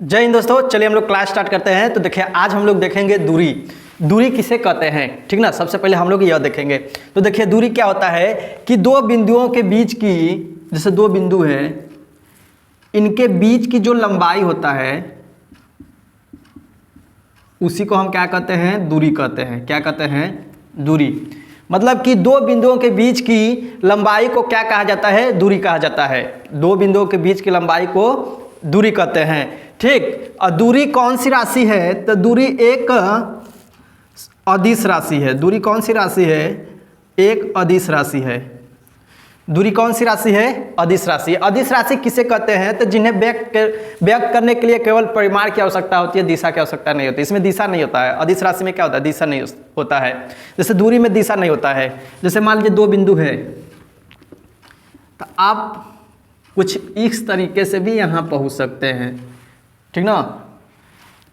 जय हिंद दोस्तों, चलिए हम लोग क्लास स्टार्ट करते हैं। तो देखिए आज हम लोग देखेंगे दूरी। दूरी किसे कहते हैं, ठीक ना। सबसे पहले हम लोग यह देखेंगे। तो देखिए दूरी क्या होता है कि दो बिंदुओं के बीच की, जैसे दो बिंदु हैं, इनके बीच की जो लंबाई होता है उसी को हम क्या कहते हैं, दूरी कहते हैं। क्या कहते हैं, दूरी। मतलब कि दो बिंदुओं के बीच की लंबाई को क्या कहा जाता है, दूरी कहा जाता है। दो बिंदुओं के बीच की लंबाई को दूरी कहते हैं, ठीक। और दूरी कौन सी राशि है, तो दूरी एक अदिश राशि है। दूरी कौन सी राशि है, एक अदिश राशि है। दूरी कौन सी राशि है, अदिश राशि। अदिश राशि किसे कहते हैं, तो जिन्हें व्यक्त करने के लिए केवल परिमाण की आवश्यकता होती है, दिशा की आवश्यकता नहीं होती। इसमें दिशा नहीं होता है। अदिश राशि में क्या होता है, दिशा नहीं होता है। जैसे दूरी में दिशा नहीं होता है। जैसे मान लीजिए दो बिंदु है, तो आप कुछ इस तरीके से भी यहाँ पहुँच सकते हैं, ठीक ना।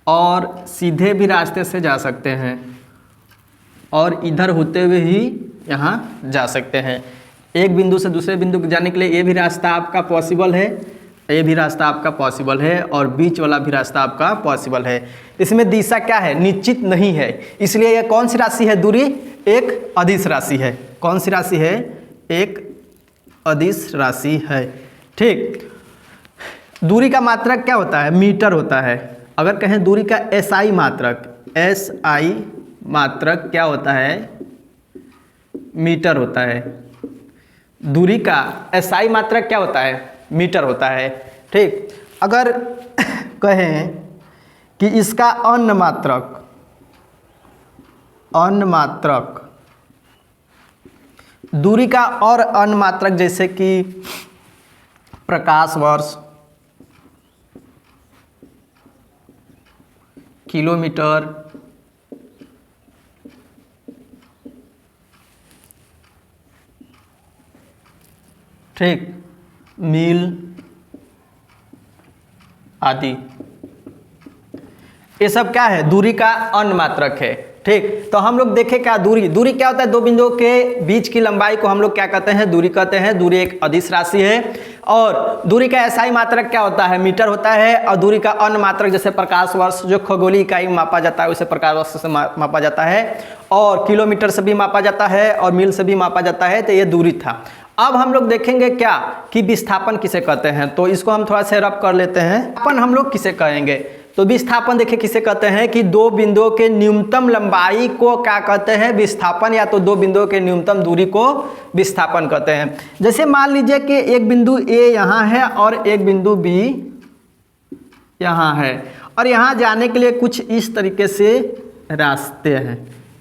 और सीधे भी रास्ते से जा सकते हैं और इधर होते हुए ही यहाँ जा सकते हैं। एक बिंदु से दूसरे बिंदु को जाने के लिए ये भी रास्ता आपका पॉसिबल है, ये भी रास्ता आपका पॉसिबल है, और बीच वाला भी रास्ता आपका पॉसिबल है। इसमें दिशा क्या है, निश्चित नहीं है। इसलिए यह कौन सी राशि है, दूरी एक अदिश राशि है। कौन सी राशि है, एक अदिश राशि है, ठीक। दूरी का मात्रक क्या होता है, मीटर होता है। अगर कहें दूरी का एसआई मात्रक, एसआई मात्रक क्या होता है, मीटर होता है। दूरी का एसआई मात्रक क्या होता है, मीटर होता है, ठीक। अगर कहें कि इसका अन्य मात्रक दूरी का और अन्य मात्रक, जैसे कि प्रकाश वर्ष, किलोमीटर, ठीक, मील आदि, ये सब क्या है, दूरी का अन्य मात्रक है, ठीक। तो हम लोग देखें क्या दूरी क्या होता है, दो बिंदुओं के बीच की लंबाई को हम लोग क्या कहते हैं, दूरी कहते हैं। दूरी एक अदिश राशि है। और दूरी का एसआई मात्रक क्या होता है, मीटर होता है। और दूरी का अन्य मात्रक जैसे प्रकाश वर्ष, जो खगोलीय इकाई में मापा जाता है, उसे प्रकाश वर्ष से मापा जाता है। और किलोमीटर से भी मापा जाता है और मील से भी मापा जाता है। तो ये दूरी था। अब हम लोग देखेंगे क्या कि विस्थापन किसे कहते हैं। तो इसको हम थोड़ा सा रब कर लेते हैं। अपन हम लोग किसे कहेंगे, तो विस्थापन देखिए किसे कहते हैं कि दो बिंदुओं के न्यूनतम लंबाई को क्या कहते हैं, विस्थापन, या तो दो बिंदुओं के न्यूनतम दूरी को विस्थापन कहते हैं। जैसे मान लीजिए कि एक बिंदु ए यहाँ है और एक बिंदु बी यहाँ है, और यहाँ जाने के लिए कुछ इस तरीके से रास्ते हैं,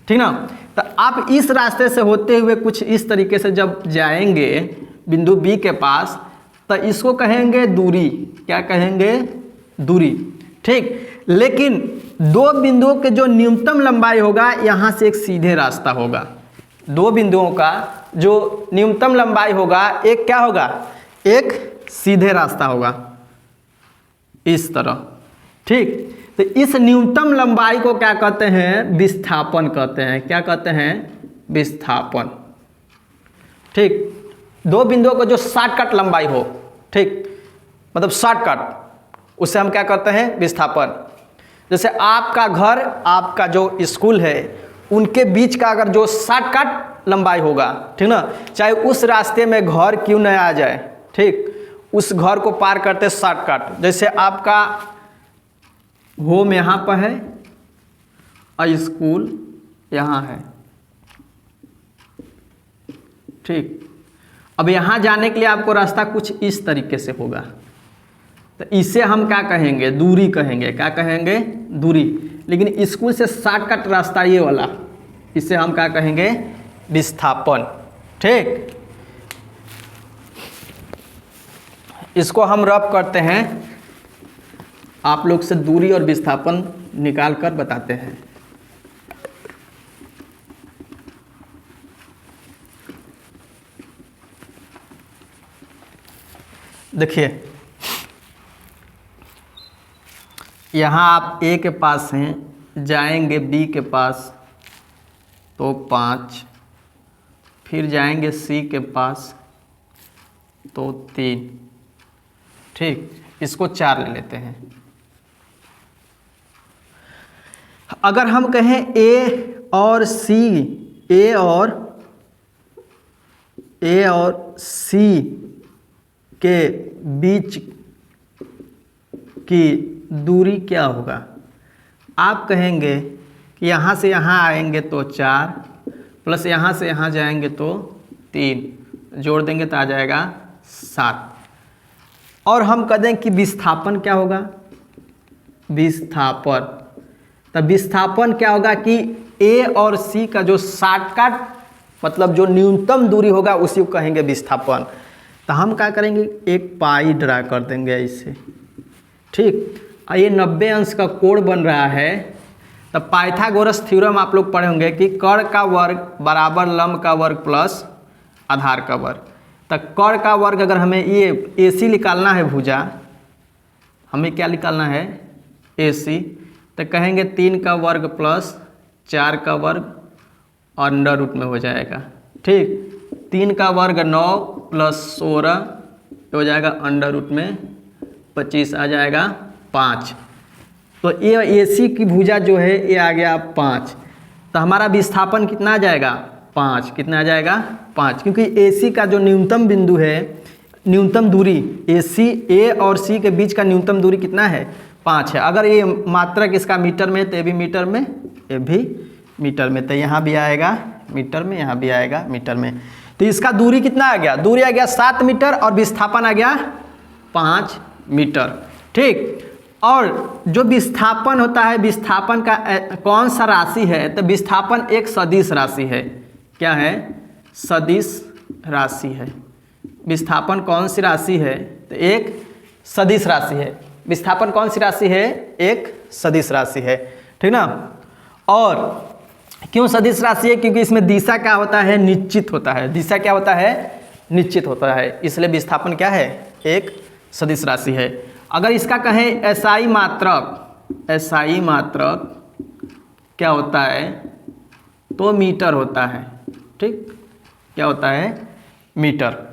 ठीक ना। तो आप इस रास्ते से होते हुए कुछ इस तरीके से जब जाएंगे बिंदु बी के पास, तो इसको कहेंगे दूरी। क्या कहेंगे, दूरी, ठीक। लेकिन दो बिंदुओं के जो न्यूनतम लंबाई होगा, यहाँ से एक सीधे रास्ता होगा। दो बिंदुओं का जो न्यूनतम लंबाई होगा, एक क्या होगा, एक सीधे रास्ता होगा इस तरह, ठीक। तो इस न्यूनतम लंबाई को क्या कहते हैं, विस्थापन कहते हैं। क्या कहते हैं, विस्थापन, ठीक। दो बिंदुओं को जो शॉर्टकट लंबाई हो, ठीक, मतलब शॉर्टकट, उसे हम क्या कहते हैं, विस्थापन। जैसे आपका घर, आपका जो स्कूल है, उनके बीच का अगर जो शॉर्टकट लंबाई होगा, ठीक ना, चाहे उस रास्ते में घर क्यों न आ जाए, ठीक, उस घर को पार करते शॉर्टकट। जैसे आपका होम यहाँ पर है और स्कूल यहाँ है, ठीक। अब यहाँ जाने के लिए आपको रास्ता कुछ इस तरीके से होगा, तो इसे हम क्या कहेंगे, दूरी कहेंगे। क्या कहेंगे, दूरी। लेकिन स्कूल से शॉर्टकट रास्ता ये वाला, इसे हम क्या कहेंगे, विस्थापन, ठीक। इसको हम रब करते हैं, आप लोग से दूरी और विस्थापन निकाल कर बताते हैं। देखिए यहाँ आप ए के पास हैं, जाएंगे बी के पास तो 5, फिर जाएंगे सी के पास तो 3, ठीक। इसको 4 ले लेते हैं, अगर हम कहें ए और सी के बीच की दूरी क्या होगा? आप कहेंगे कि यहाँ से यहाँ आएंगे तो 4 प्लस यहाँ से यहाँ जाएंगे तो 3, जोड़ देंगे तो आ जाएगा 7। और हम कह दें कि विस्थापन क्या होगा? विस्थापन, तब विस्थापन क्या होगा कि ए और सी का जो शॉर्टकट मतलब जो न्यूनतम दूरी होगा उसी को कहेंगे विस्थापन। तो हम क्या करेंगे, एक पाई ड्रा कर देंगे ऐसे, ठीक। ये 90 अंश का कोण बन रहा है। तब पाइथागोरस थ्योरम आप लोग पढ़े होंगे कि कर्ण का वर्ग बराबर लंब का वर्ग प्लस आधार का वर्ग। तो कर्ण का वर्ग अगर हमें ये AC निकालना है भुजा, हमें क्या निकालना है? AC। तो कहेंगे 3 का वर्ग प्लस 4 का वर्ग और अंडर रूट में हो जाएगा, ठीक। 3 का वर्ग 9 प्लस 16 हो जाएगा अंडर रूट में 25 आ जाएगा 5। तो ये AC की भुजा जो है ये आ गया 5। तो हमारा विस्थापन कितना आ जाएगा? 5। कितना आ जाएगा? 5, क्योंकि AC का जो न्यूनतम बिंदु है, न्यूनतम दूरी A और C के बीच का न्यूनतम दूरी कितना है? 5 है। अगर ये मात्रक इसका मीटर में तो ये भी मीटर में, ये भी मीटर में, तो यहाँ भी आएगा मीटर में, यहाँ भी आएगा मीटर में। तो इसका दूरी कितना आ गया? दूरी आ गया 7 मीटर और विस्थापन आ गया 5 मीटर, ठीक। और जो विस्थापन होता है, विस्थापन का कौन सा राशि है? तो विस्थापन एक सदिश राशि है। क्या है? सदिश राशि है। विस्थापन कौन सी राशि है? तो एक सदिश राशि है। विस्थापन कौन सी राशि है? एक सदिश राशि है, ठीक ना। और क्यों सदिश राशि है? क्योंकि इसमें दिशा क्या होता है? निश्चित होता है। दिशा क्या होता है? निश्चित होता है। इसलिए विस्थापन क्या है? एक सदिश राशि है। अगर इसका कहें SI मात्रक क्या होता है? तो मीटर होता है, ठीक। क्या होता है? मीटर।